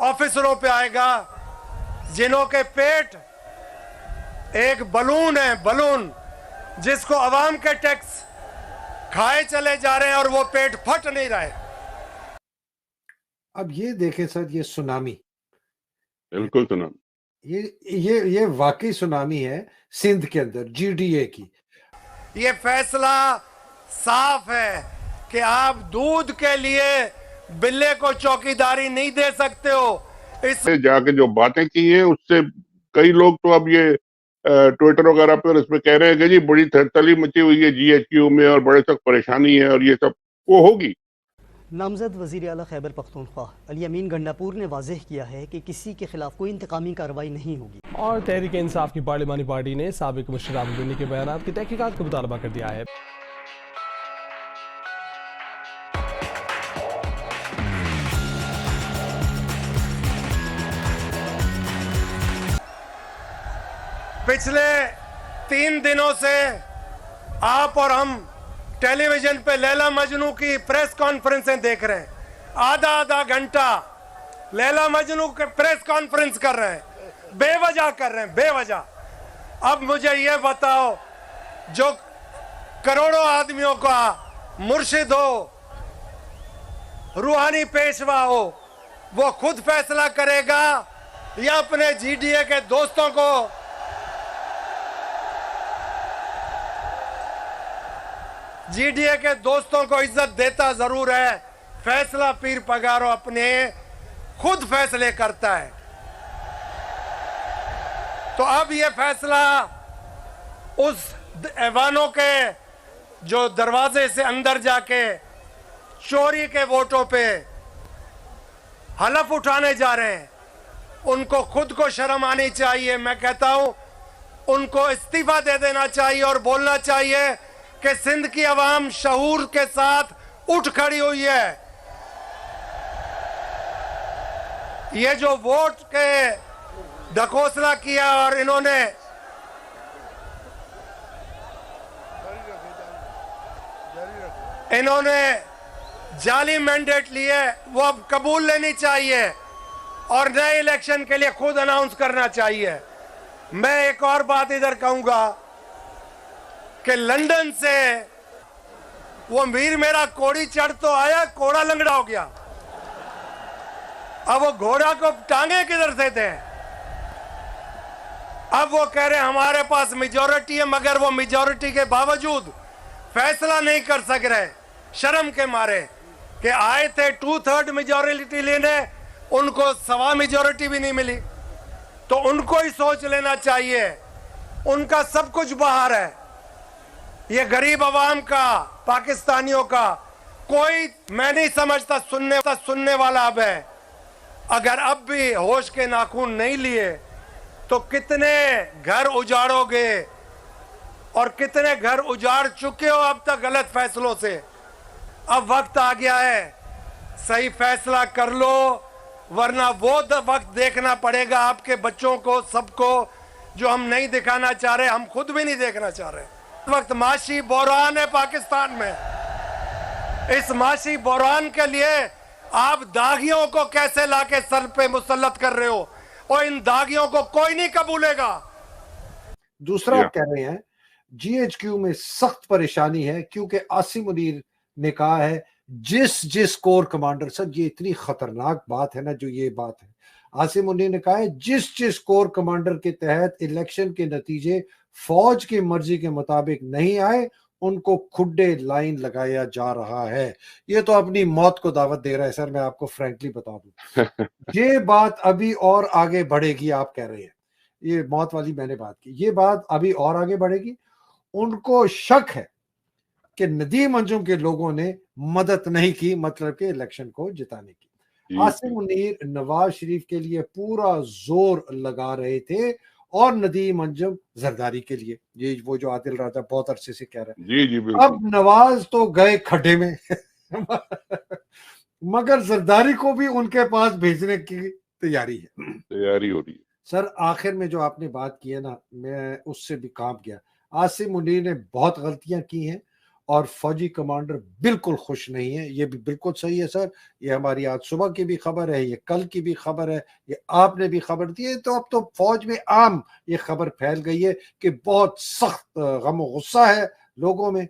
ऑफिसरों पे आएगा जिन्हों के पेट एक बलून है, बलून जिसको अवाम के टैक्स खाए चले जा रहे हैं और वो पेट फट नहीं रहे। अब ये देखें सर, ये सुनामी, बिल्कुल सुनामी, ये वाकई सुनामी है सिंध के अंदर जीडीए की। ये फैसला साफ है कि आप दूध के लिए बिल्ले को चौकीदारी नहीं दे सकते हो। इस जाके जो बातें की हैं उससे कई लोग तो अब ये ट्विटर वगैरह पे और इसमें कह रहे हैं कि जी बड़ी थरथली मची हुई है जीएचक्यू में और बड़े सख्त परेशानी है और ये सब वो होगी। नामजद वज़ीर आला खैबर पख्तूनख्वा अली अमीन गंडापुर ने वाज़ेह किया है कि किसी के खिलाफ कोई इंतकामी कार्रवाई नहीं होगी। और तहरीक इंसाफ की पार्लिमानी पार्टी ने साबिक मुश्ताक अब्दुल्ला के बयान की तहकीकात का मुतालबा कर दिया है। पिछले 3 दिनों से आप और हम टेलीविजन पे लैला मजनू की प्रेस कॉन्फ्रेंसें देख रहे हैं। आधा आधा घंटा लैला मजनू के प्रेस कॉन्फ्रेंस कर रहे हैं, बेवजह कर रहे हैं, बेवजह। अब मुझे ये बताओ, जो करोड़ों आदमियों का मुर्शिद हो, रूहानी पेशवा हो, वो खुद फैसला करेगा या अपने जीडीए के दोस्तों को जीडीए के दोस्तों को इज्जत देता जरूर है। फैसला पीर पगारो अपने खुद फैसले करता है। तो अब ये फैसला उस ऐवानों के जो दरवाजे से अंदर जाके चोरी के वोटों पे हलफ उठाने जा रहे हैं, उनको खुद को शर्म आनी चाहिए। मैं कहता हूं उनको इस्तीफा दे देना चाहिए और बोलना चाहिए कि सिंध की आवाम शऊर के साथ उठ खड़ी हुई है। ये जो वोट के ढकोसला किया और इन्होंने जाली मैंडेट लिए, वो अब कबूल लेनी चाहिए और नए इलेक्शन के लिए खुद अनाउंस करना चाहिए। मैं एक और बात इधर कहूंगा कि लंदन से वो मीर मेरा कोड़ी चढ़ तो आया, कोड़ा लंगड़ा हो गया। अब वो घोड़ा को टांगे किधर से थे? अब वो कह रहे हमारे पास मेजॉरिटी है, मगर वो मेजॉरिटी के बावजूद फैसला नहीं कर सक रहे, शर्म के मारे कि आए थे 2/3 मेजॉरिटी लेने, उनको सवा मेजॉरिटी भी नहीं मिली। तो उनको ही सोच लेना चाहिए, उनका सब कुछ बाहर है। ये गरीब आवाम का, पाकिस्तानियों का कोई मैं नहीं समझता सुनने वाला अब है। अगर अब भी होश के नाखून नहीं लिए तो कितने घर उजाड़ोगे और कितने घर उजाड़ चुके हो अब तक गलत फैसलों से। अब वक्त आ गया है, सही फैसला कर लो, वरना वो वक्त देखना पड़ेगा आपके बच्चों को, सबको, जो हम नहीं दिखाना चाह रहे, हम खुद भी नहीं देखना चाह रहे। इस वक्त माशी बहरान है पाकिस्तान में। इस माशी बहरान के लिए आप दागियों को कैसे लाके सर पे मुसल्लत कर रहे हो, और इन दागियों को कोई नहीं कबूलेगा। दूसरा आप कह रहे हैं जीएचक्यू में सख्त परेशानी है क्योंकि आसिम मुनीर ने कहा है जिस कोर कमांडर, सर ये इतनी खतरनाक बात है ना, जो ये बात है, आसिम मुनीर ने कहा है जिस कोर कमांडर के तहत इलेक्शन के नतीजे फौज की मर्जी के मुताबिक नहीं आए, उनको खुड्डे लाइन लगाया जा रहा है। ये तो अपनी मौत को दावत दे रहा है सर, मैं आपको फ्रैंकली बता दूं। ये बात अभी और आगे बढ़ेगी, आप कह रहे हैं ये मौत वाली मैंने बात की, ये बात अभी और आगे बढ़ेगी। उनको शक है कि नदीम अंजुम के लोगों ने मदद नहीं की, मतलब के इलेक्शन को जिताने की। आसिम मुनीर नवाज शरीफ के लिए पूरा जोर लगा रहे थे और नदीम अंजुम जरदारी के लिए, ये वो जो आदिल राजा बहुत अरसे से कह रहे हैं। जी अब नवाज तो गए खड्डे में मगर जरदारी को भी उनके पास भेजने की तैयारी हो रही है। सर आखिर में जो आपने बात की है ना, मैं उससे भी कांप गया। आसिम मुनीर ने बहुत गलतियां की हैं और फौजी कमांडर बिल्कुल खुश नहीं है। ये भी बिल्कुल सही है सर, ये हमारी आज सुबह की भी खबर है, ये कल की भी खबर है, ये आपने भी खबर दी है। तो अब तो फौज में आम ये खबर फैल गई है कि बहुत सख्त गम और गुस्सा है लोगों में,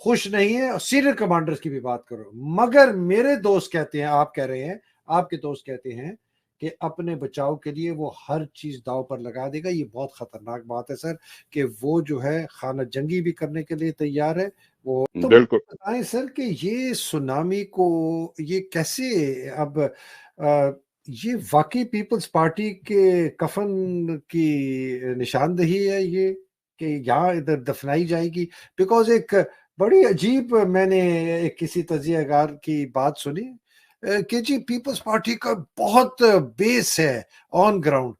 खुश नहीं है। और सीनियर कमांडर्स की भी बात करो, मगर मेरे दोस्त कहते हैं, आप कह रहे हैं, आपके दोस्त कहते हैं कि अपने बचाव के लिए वो हर चीज दांव पर लगा देगा। ये बहुत खतरनाक बात है सर, कि वो जो है खाना जंगी भी करने के लिए तैयार है। वो तो बिल्कुल बताएं सर कि ये सुनामी को ये कैसे अब ये वाकई पीपल्स पार्टी के कफन की निशानदेही है ये, कि यहाँ इधर दफनाई जाएगी? बिकॉज एक बड़ी अजीब मैंने एक किसी तजियागार की बात सुनी कि जी पीपल्स पार्टी का बहुत बेस है ऑन ग्राउंड।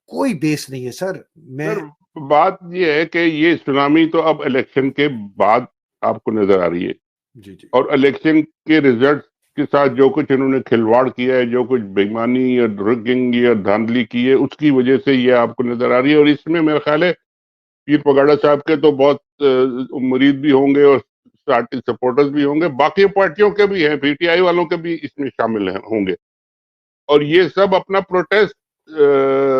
कोई बेस नहीं है सर। मैं सर, बात ये है कि ये सुनामी तो अब इलेक्शन के बाद आपको नजर आ रही है, जी जी और इलेक्शन के रिजल्ट के साथ जो कुछ इन्होंने खिलवाड़ किया है, जो कुछ बेईमानी या रिगिंग या धांधली की है, उसकी वजह से ये आपको नजर आ रही है। और इसमें मेरा ख्याल है पीर पगाड़ा साहब के तो बहुत मुरीद भी होंगे और पार्टी सपोर्टर्स भी होंगे, बाकी पार्टियों के भी हैं, पीटीआई वालों के भी इसमें शामिल होंगे, और ये सब अपना प्रोटेस्ट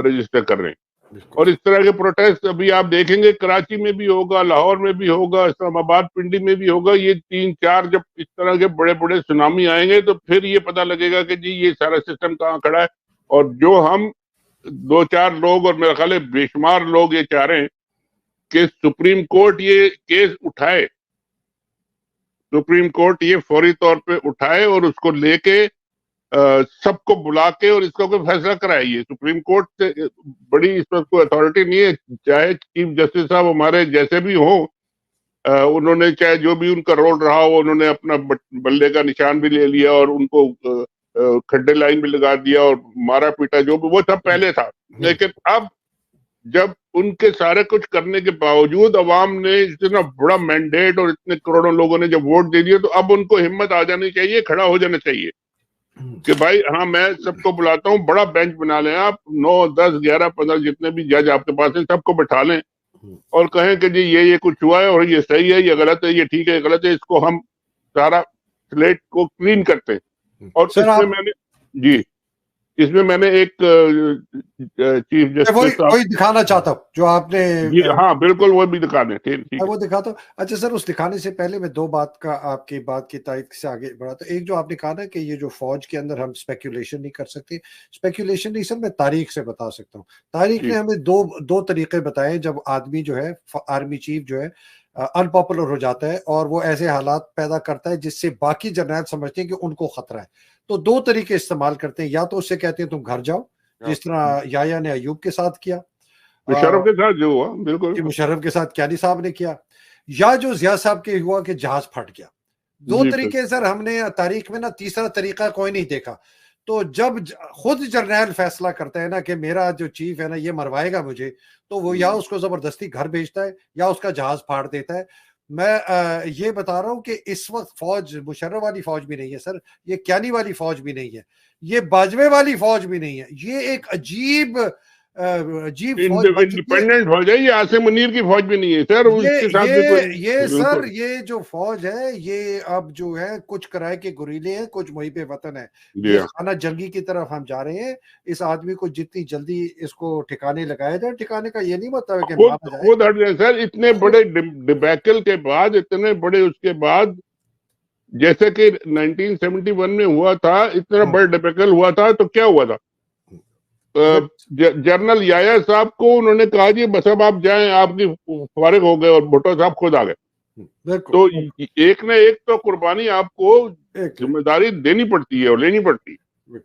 रजिस्टर कर रहे हैं। और इस तरह के प्रोटेस्ट अभी आप देखेंगे कराची में भी होगा, लाहौर में भी होगा, इस्लामाबाद, पिंडी में भी होगा। ये 3-4 जब इस तरह के बड़े बड़े सुनामी आएंगे तो फिर ये पता लगेगा कि जी ये सारा सिस्टम कहाँ खड़ा है। और जो हम 2-4 लोग और मेरा ख्याल है बेशुमार लोग ये चाह रहे हैं कि सुप्रीम कोर्ट ये केस उठाए, सुप्रीम कोर्ट ये फौरी तौर पे उठाए और उसको लेके सबको बुला के और इसका कोई फैसला कराए। ये सुप्रीम कोर्ट से बड़ी इस पर कोई अथॉरिटी नहीं है, चाहे चीफ जस्टिस साहब हमारे जैसे भी हों, उन्होंने चाहे जो भी उनका रोल रहा हो, उन्होंने अपना बल्ले का निशान भी ले लिया और उनको खड्डे लाइन भी लगा दिया और मारा पीटा, जो भी वो सब पहले था। लेकिन अब जब उनके सारे कुछ करने के बावजूद अवाम ने इतना बड़ा मैंडेट और इतने करोड़ों लोगों ने जब वोट दे दिए, तो अब उनको हिम्मत आ जानी चाहिए, खड़ा हो जाना चाहिए कि भाई हाँ मैं सबको बुलाता हूँ, बड़ा बेंच बना लें आप, 9, 10, 11, 15 जितने भी जज आपके पास हैं सबको बैठा लें और कहें कि जी ये कुछ हुआ है और ये सही है, ये गलत है, ये ठीक है, ये गलत है, इसको हम सारा स्लेट को क्लीन करते हैं। और इसमें मैंने एक चीफ जस्टिस वही दिखाना चाहता हूँ जो आपने। हाँ बिल्कुल, वो भी दिखा दें, ठीक वो दिखाता हूँ। अच्छा सर, उस दिखाने से पहले मैं दो बात का आपकी बात की तारीफ से आगे बढ़ाता हूँ। एक जो आपने कहा ना कि ये जो फौज के अंदर हम स्पेकुलेशन नहीं कर सकते, स्पेकुलेशन नहीं सर, मैं तारीख से बता सकता हूँ। तारीख ने हमें दो तरीके बताए जब आदमी जो है, आर्मी चीफ जो है अनपॉपुलर हो जाता है और वो ऐसे हालात पैदा करता है जिससे बाकी जर्नैल समझते हैं कि उनको खतरा है। तो दो तरीके इस्तेमाल करते हैं, या तो उससे कहते हैं तुम घर जाओ, जिस तरह याया ने अयूब के साथ किया, मुशर्रफ के साथ जो हुआ, बिल्कुल मुशर्रफ के साथ क्यानी साहब ने किया, या जो जिया साहब के हुआ कि जहाज फट गया। दो तरीके सर, हमने तारीख में ना तीसरा तरीका कोई नहीं देखा। तो जब खुद जर्नैल फैसला करता है ना कि मेरा जो चीफ है ना ये मरवाएगा मुझे, तो वो या उसको जबरदस्ती घर भेजता है या उसका जहाज फाड़ देता है। मैं ये बता रहा हूं कि इस वक्त फौज मुशर्रफ वाली फौज भी नहीं है सर, ये क्यानी वाली फौज भी नहीं है, ये बाजवे वाली फौज भी नहीं है, ये एक अजीब इंडिपेंडेंट फौज है, ये आसिम मुनीर की फौज भी नहीं है सर। उसके साथ ये सर, ये जो फौज है ये अब जो है कुछ किराए के गुरीले हैं, कुछ मुहिबे वतन है, ये खाना जंगी की तरफ हम जा रहे हैं। इस आदमी को जितनी जल्दी इसको ठिकाने लगाया जाए, ठिकाने का ये नहीं मतलब कि खुद हट जाए सर। इतने बड़े डिबैकल के बाद, इतने बड़े उसके बाद, जैसे कि 1971 में हुआ था, इतना बड़ा डिबैकल हुआ था, तो क्या हुआ था? जनरल याया साहब को उन्होंने कहा जी बस अब आप जाएं, आपकी फारिग हो गए, और भुट्टो साहब खुद आ गए। तो एक न एक तो कुर्बानी आपको जिम्मेदारी देनी पड़ती है और लेनी पड़ती है।